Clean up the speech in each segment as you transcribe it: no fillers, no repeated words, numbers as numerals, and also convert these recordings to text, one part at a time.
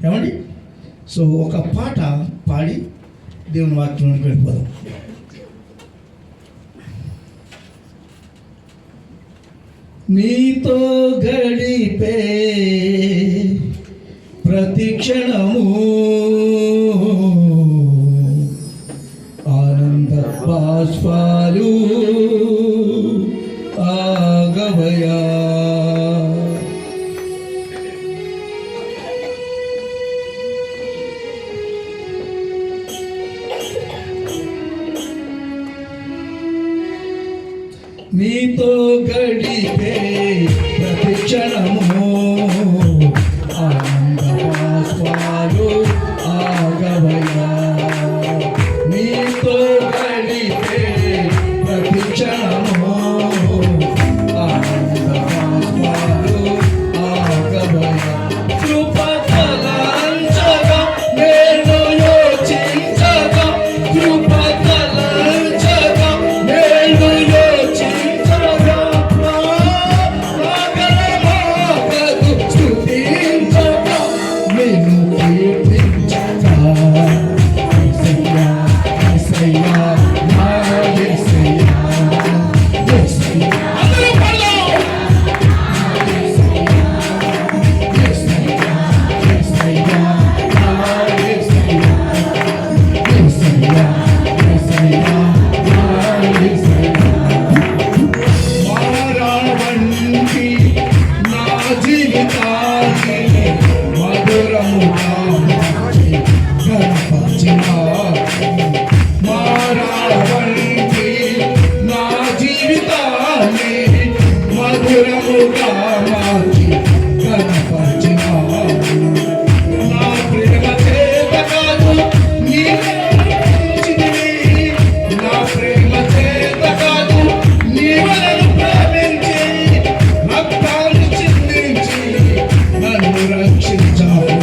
ఏమండి? సో ఒక పాట పాడి దేవుని వాక్యంలోకి వెళ్ళిపోదాం. నీతో గడిపే ప్రతి క్షణము ఆనంద బాష్పాలు ఆగవయా. నీతో గడిపే ప్రతి క్షణము ఆనంద బాష్పాలు ఆగవయా. నీతో గడిపే ప్రతి క్షణము ఆనంద బాష్పాలు ఆగవయా. కృపతలంచగా నేను యోచించగా, కృపతలంచగా నేను యోచించగా, ఆగనమాగదు స్తుతించగా, నేను కీర్తించగా. యేసయ్యా, యేసయ్యా, నా యేసయ్యా, యేసయ్యా. అందరూ పాడదాం. యేసయ్యా, యేసయ్యా, యేసయ్యా, నా యేసయ్యా, యేసయ్యా, యేసయ్యా, నా యేసయ్యా. మారావంటి నా జీవితాన్ని మధురముగా మార్చి గణపరచినావు. మారావంటి నా జీవితాన్ని మధురముగా మార్చి గణపరచినావు. నా ప్రేమ చేత కాదు నీవే నన్ను, నా ప్రేమ చేత కాదు నీవే నన్ను ప్రేమించి రక్తాన్ని చిందించి నన్ను రక్షించావు.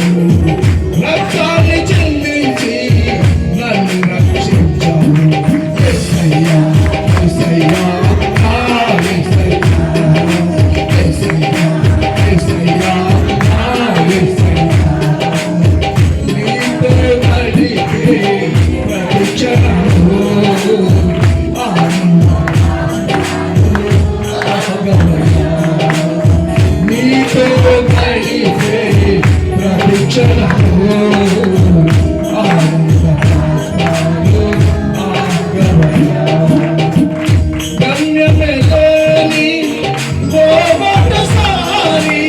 రక్తాన్ని చిందించి నన్ను రక్షించావు. యేసయ్యా, యేసయ్యా, నా యేసయ్యా, యేసయ్యా, యేసయ్యా, నా యేసయ్యా. నీతో గడిపే ప్రతి క్షణము ఆగవయా. నీతో గడిపే ప్రతి క్షణము ఆగవయా. గమ్యమేలేని ఓ ఒకసారి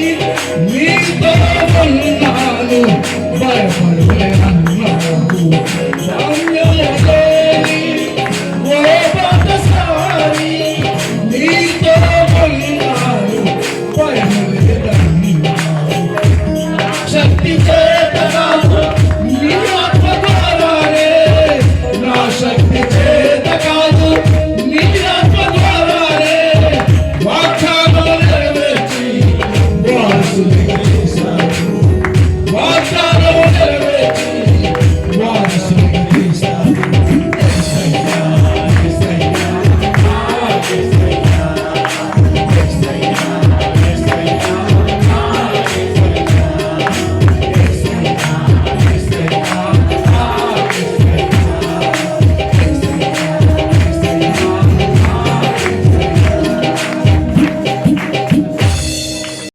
నీతో ఉన్నాను, భయపడలేనన్నావు. గమ్యమేలేని ఓ ఒకసారి నీతో ఉన్నాను, భయపడలేనన్నావు. శక్తి